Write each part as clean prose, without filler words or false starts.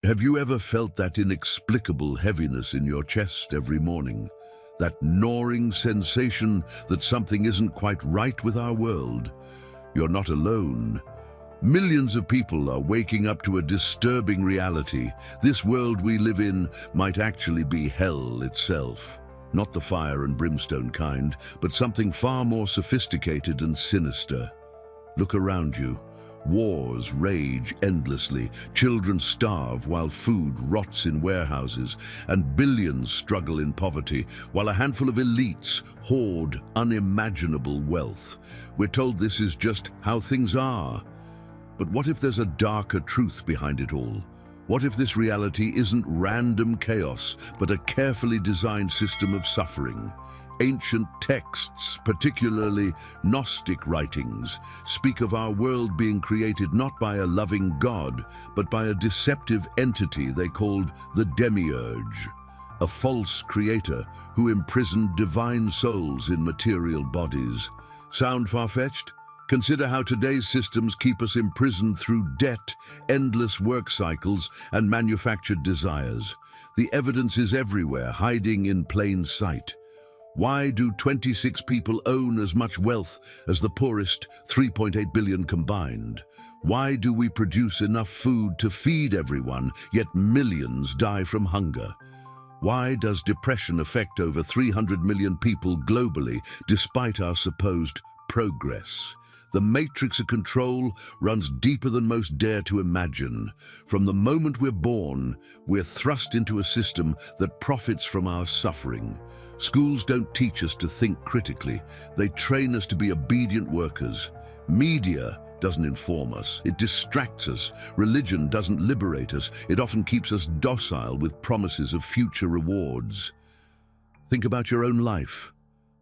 Have you ever felt that inexplicable heaviness in your chest every morning? That gnawing sensation that something isn't quite right with our world? You're not alone. Millions of people are waking up to a disturbing reality. This world we live in might actually be hell itself. Not the fire and brimstone kind, but something far more sophisticated and sinister. Look around you. Wars rage endlessly, children starve while food rots in warehouses, and billions struggle in poverty, while a handful of elites hoard unimaginable wealth. We're told this is just how things are. But what if there's a darker truth behind it all? What if this reality isn't random chaos, but a carefully designed system of suffering? Ancient texts, particularly Gnostic writings, speak of our world being created not by a loving God, but by a deceptive entity they called the Demiurge, a false creator who imprisoned divine souls in material bodies. Sound far-fetched? Consider how today's systems keep us imprisoned through debt, endless work cycles, and manufactured desires. The evidence is everywhere, hiding in plain sight. Why do 26 people own as much wealth as the poorest 3.8 billion combined? Why do we produce enough food to feed everyone, yet millions die from hunger? Why does depression affect over 300 million people globally, despite our supposed progress? The matrix of control runs deeper than most dare to imagine. From the moment we're born, we're thrust into a system that profits from our suffering. Schools don't teach us to think critically. They train us to be obedient workers. Media doesn't inform us. It distracts us. Religion doesn't liberate us. It often keeps us docile with promises of future rewards. Think about your own life.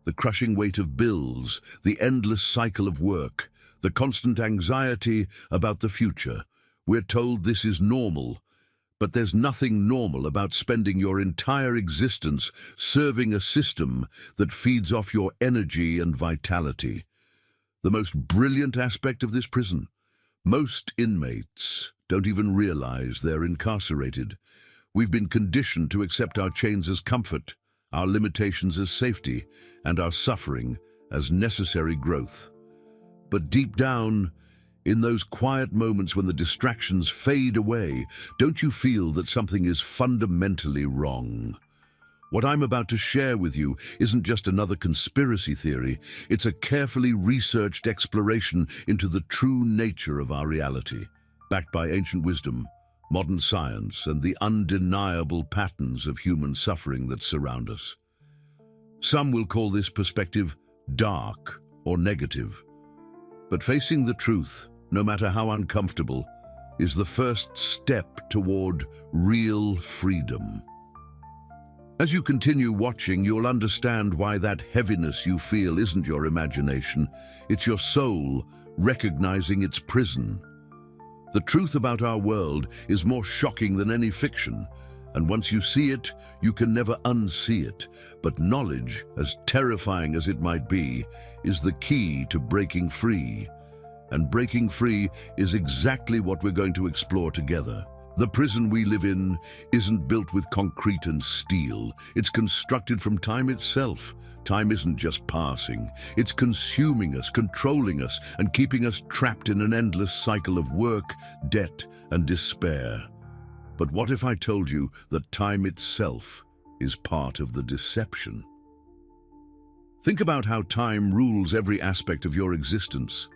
The crushing weight of bills, the endless cycle of work, the constant anxiety about the future. We're told this is normal. But there's nothing normal about spending your entire existence serving a system that feeds off your energy and vitality. The most brilliant aspect of this prison: most inmates don't even realize they're incarcerated. We've been conditioned to accept our chains as comfort, our limitations as safety, and our suffering as necessary growth. But deep down, in those quiet moments when the distractions fade away, don't you feel that something is fundamentally wrong? What I'm about to share with you isn't just another conspiracy theory. It's a carefully researched exploration into the true nature of our reality, backed by ancient wisdom, modern science, and the undeniable patterns of human suffering that surround us. Some will call this perspective dark or negative. But facing the truth, no matter how uncomfortable, is the first step toward real freedom. As you continue watching, you'll understand why that heaviness you feel isn't your imagination. It's your soul recognizing its prison. The truth about our world is more shocking than any fiction, and once you see it, you can never unsee it. But knowledge, as terrifying as it might be, is the key to breaking free. And breaking free is exactly what we're going to explore together. The prison we live in isn't built with concrete and steel. It's constructed from time itself. Time isn't just passing. It's consuming us, controlling us, and keeping us trapped in an endless cycle of work, debt, and despair. But what if I told you that time itself is part of the deception? Think about how time rules every aspect of your existence.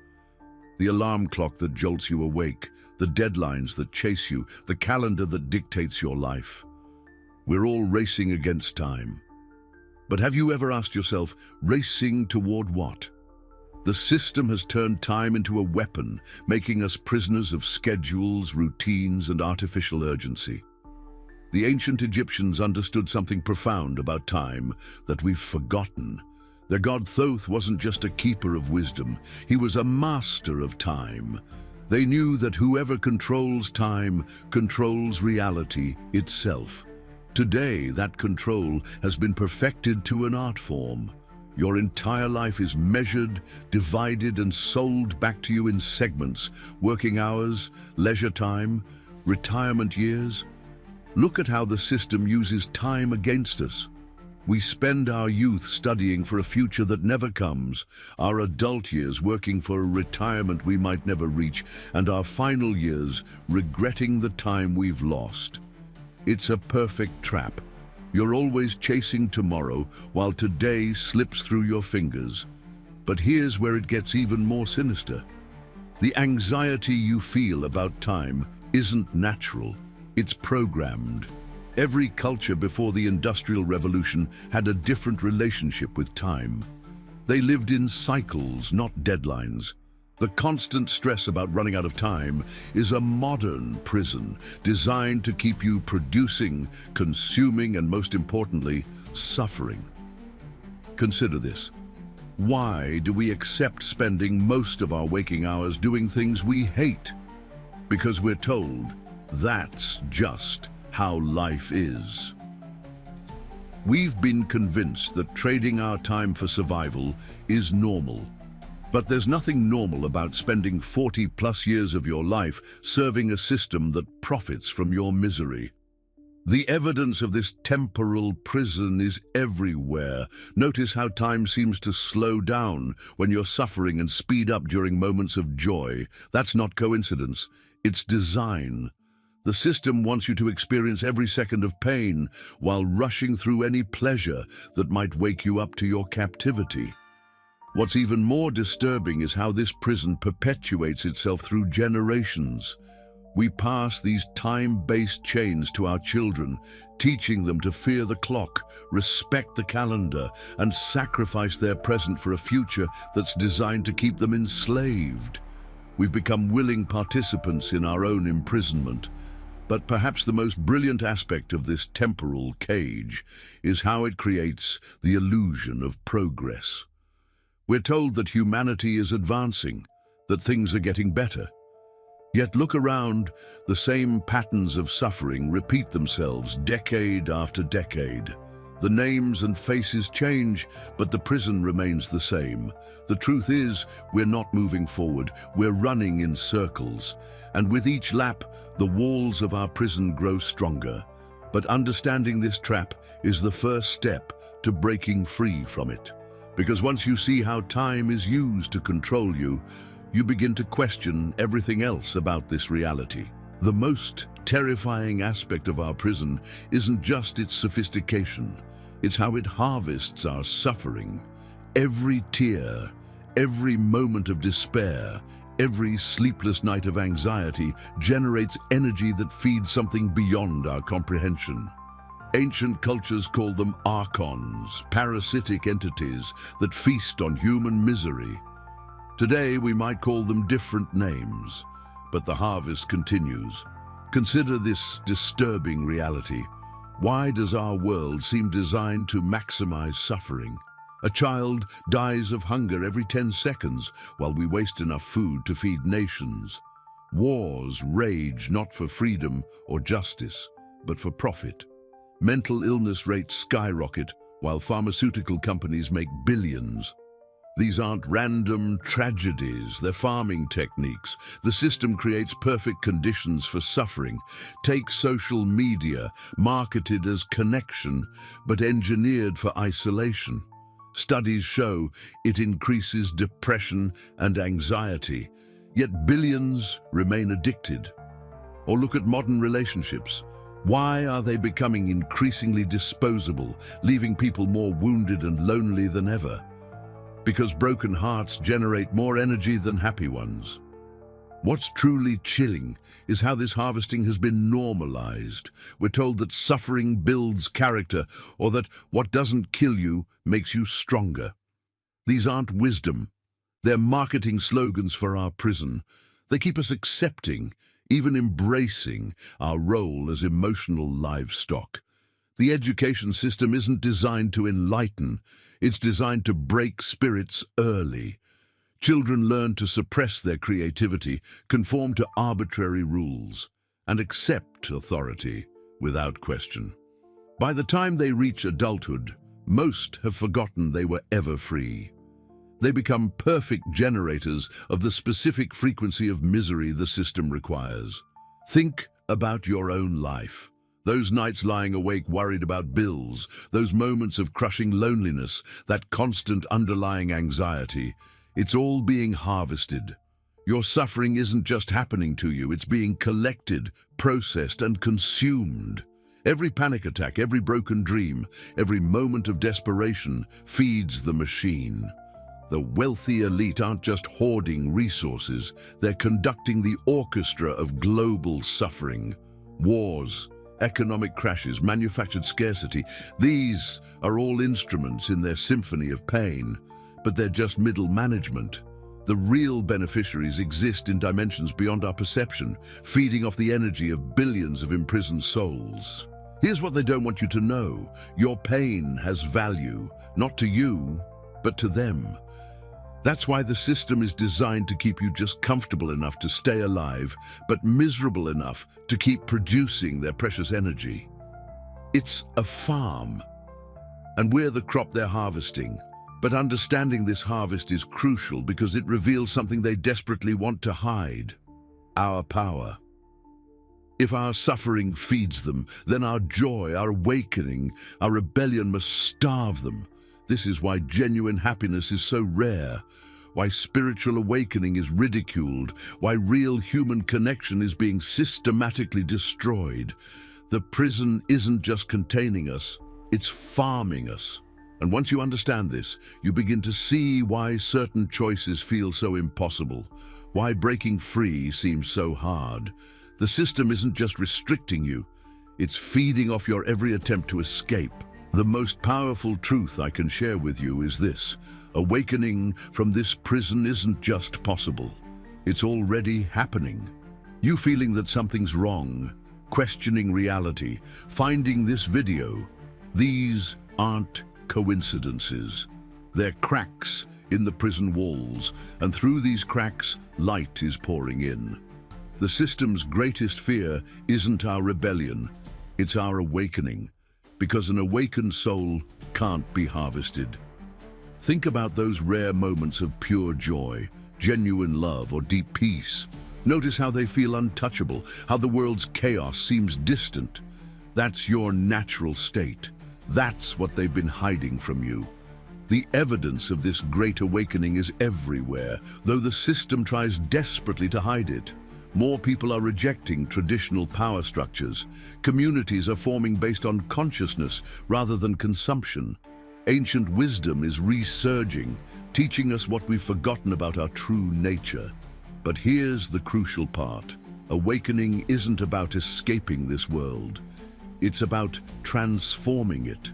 The alarm clock that jolts you awake, the deadlines that chase you, the calendar that dictates your life. We're all racing against time. But have you ever asked yourself, racing toward what? The system has turned time into a weapon, making us prisoners of schedules, routines, and artificial urgency. The ancient Egyptians understood something profound about time that we've forgotten. Their god Thoth wasn't just a keeper of wisdom, he was a master of time. They knew that whoever controls time controls reality itself. Today, that control has been perfected to an art form. Your entire life is measured, divided, and sold back to you in segments: working hours, leisure time, Retirement years? Look at how the system uses time against us. We spend our youth studying for a future that never comes, our adult years working for a retirement we might never reach, and our final years regretting the time we've lost. It's a perfect trap. You're always chasing tomorrow while today slips through your fingers. But here's where it gets even more sinister. The anxiety you feel about time isn't natural, it's programmed. Every culture before the Industrial Revolution had a different relationship with time. They lived in cycles, not deadlines. The constant stress about running out of time is a modern prison designed to keep you producing, consuming, and most importantly, suffering. Consider this. Why do we accept spending most of our waking hours doing things we hate? Because we're told that's just how life is. We've been convinced that trading our time for survival is normal. But there's nothing normal about spending 40+ years of your life serving a system that profits from your misery. The evidence of this temporal prison is everywhere. Notice how time seems to slow down when you're suffering and speed up during moments of joy. That's not coincidence, it's design. The system wants you to experience every second of pain while rushing through any pleasure that might wake you up to your captivity. What's even more disturbing is how this prison perpetuates itself through generations. We pass these time-based chains to our children, teaching them to fear the clock, respect the calendar, and sacrifice their present for a future that's designed to keep them enslaved. We've become willing participants in our own imprisonment. But perhaps the most brilliant aspect of this temporal cage is how it creates the illusion of progress. We're told that humanity is advancing, that things are getting better. Yet look around, the same patterns of suffering repeat themselves decade after decade. The names and faces change, but the prison remains the same. The truth is, we're not moving forward, we're running in circles. And with each lap, the walls of our prison grow stronger. But understanding this trap is the first step to breaking free from it. Because once you see how time is used to control you, you begin to question everything else about this reality. The most terrifying aspect of our prison isn't just its sophistication, it's how it harvests our suffering. Every tear, every moment of despair, every sleepless night of anxiety generates energy that feeds something beyond our comprehension. Ancient cultures called them archons, parasitic entities that feast on human misery. Today we might call them different names, but the harvest continues. Consider this disturbing reality. Why does our world seem designed to maximize suffering? A child dies of hunger every 10 seconds, while we waste enough food to feed nations. Wars rage not for freedom or justice, but for profit. Mental illness rates skyrocket, while pharmaceutical companies make billions. These aren't random tragedies, they're farming techniques. The system creates perfect conditions for suffering. Take social media, marketed as connection, but engineered for isolation. Studies show it increases depression and anxiety, yet billions remain addicted. Or look at modern relationships. Why are they becoming increasingly disposable, leaving people more wounded and lonely than ever? Because broken hearts generate more energy than happy ones. What's truly chilling is how this harvesting has been normalized. We're told that suffering builds character, or that what doesn't kill you makes you stronger. These aren't wisdom. They're marketing slogans for our prison. They keep us accepting, even embracing, our role as emotional livestock. The education system isn't designed to enlighten. It's designed to break spirits early. Children learn to suppress their creativity, conform to arbitrary rules, and accept authority without question. By the time they reach adulthood, most have forgotten they were ever free. They become perfect generators of the specific frequency of misery the system requires. Think about your own life. Those nights lying awake worried about bills, those moments of crushing loneliness, that constant underlying anxiety, it's all being harvested. Your suffering isn't just happening to you, it's being collected, processed, and consumed. Every panic attack, every broken dream, every moment of desperation feeds the machine. The wealthy elite aren't just hoarding resources, they're conducting the orchestra of global suffering. Wars, economic crashes, manufactured scarcity, these are all instruments in their symphony of pain, but they're just middle management. The real beneficiaries exist in dimensions beyond our perception, feeding off the energy of billions of imprisoned souls. Here's what they don't want you to know. Your pain has value, not to you, but to them. That's why the system is designed to keep you just comfortable enough to stay alive, but miserable enough to keep producing their precious energy. It's a farm, and we're the crop they're harvesting. But understanding this harvest is crucial because it reveals something they desperately want to hide: our power. If our suffering feeds them, then our joy, our awakening, our rebellion must starve them. This is why genuine happiness is so rare, why spiritual awakening is ridiculed, why real human connection is being systematically destroyed. The prison isn't just containing us, it's farming us. And once you understand this, you begin to see why certain choices feel so impossible, why breaking free seems so hard. The system isn't just restricting you, it's feeding off your every attempt to escape. The most powerful truth I can share with you is this: awakening from this prison isn't just possible, it's already happening. You feeling that something's wrong, questioning reality, finding this video, these aren't coincidences. They're cracks in the prison walls, and through these cracks, light is pouring in. The system's greatest fear isn't our rebellion, it's our awakening, because an awakened soul can't be harvested. Think about those rare moments of pure joy, genuine love, or deep peace. Notice how they feel untouchable, how the world's chaos seems distant. That's your natural state. That's what they've been hiding from you. The evidence of this great awakening is everywhere, though the system tries desperately to hide it. More people are rejecting traditional power structures. Communities are forming based on consciousness rather than consumption. Ancient wisdom is resurging, teaching us what we've forgotten about our true nature. But here's the crucial part. Awakening isn't about escaping this world. It's about transforming it.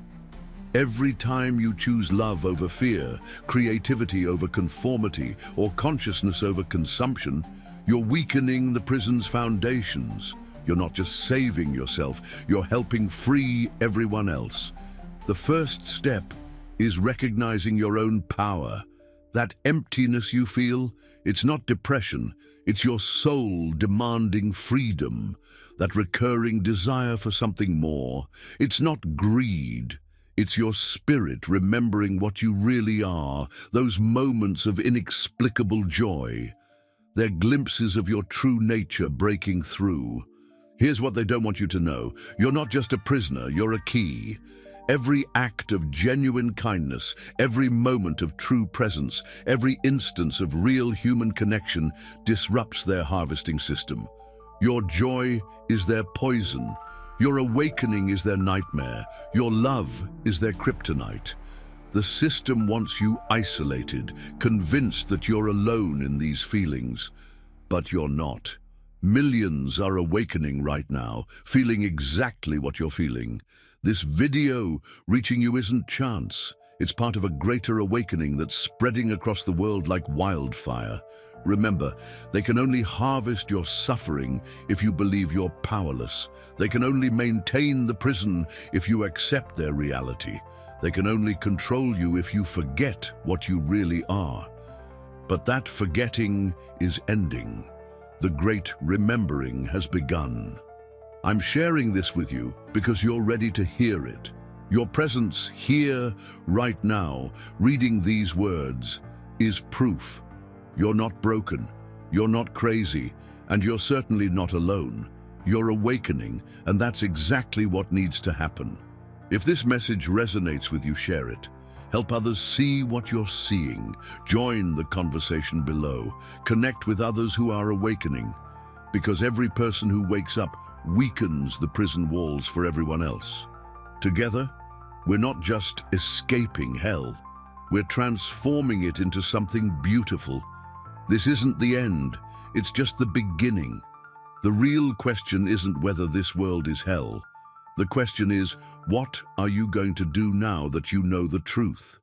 Every time you choose love over fear, creativity over conformity, or consciousness over consumption, you're weakening the prison's foundations. You're not just saving yourself, you're helping free everyone else. The first step is recognizing your own power. That emptiness you feel, it's not depression, it's your soul demanding freedom. That recurring desire for something more. It's not greed. It's your spirit remembering what you really are, those moments of inexplicable joy. They're glimpses of your true nature breaking through. Here's what they don't want you to know. You're not just a prisoner, you're a key. Every act of genuine kindness, every moment of true presence, every instance of real human connection disrupts their harvesting system. Your joy is their poison. Your awakening is their nightmare. Your love is their kryptonite. The system wants you isolated, convinced that you're alone in these feelings. But you're not. Millions are awakening right now, feeling exactly what you're feeling. This video reaching you isn't chance. It's part of a greater awakening that's spreading across the world like wildfire. Remember, they can only harvest your suffering if you believe you're powerless. They can only maintain the prison if you accept their reality. They can only control you if you forget what you really are. But that forgetting is ending. The great remembering has begun. I'm sharing this with you because you're ready to hear it. Your presence here, right now, reading these words, is proof. You're not broken, you're not crazy, and you're certainly not alone. You're awakening, and that's exactly what needs to happen. If this message resonates with you, share it. Help others see what you're seeing. Join the conversation below. Connect with others who are awakening. Because every person who wakes up weakens the prison walls for everyone else. Together, we're not just escaping hell. We're transforming it into something beautiful. This isn't the end. It's just the beginning. The real question isn't whether this world is hell. The question is, what are you going to do now that you know the truth?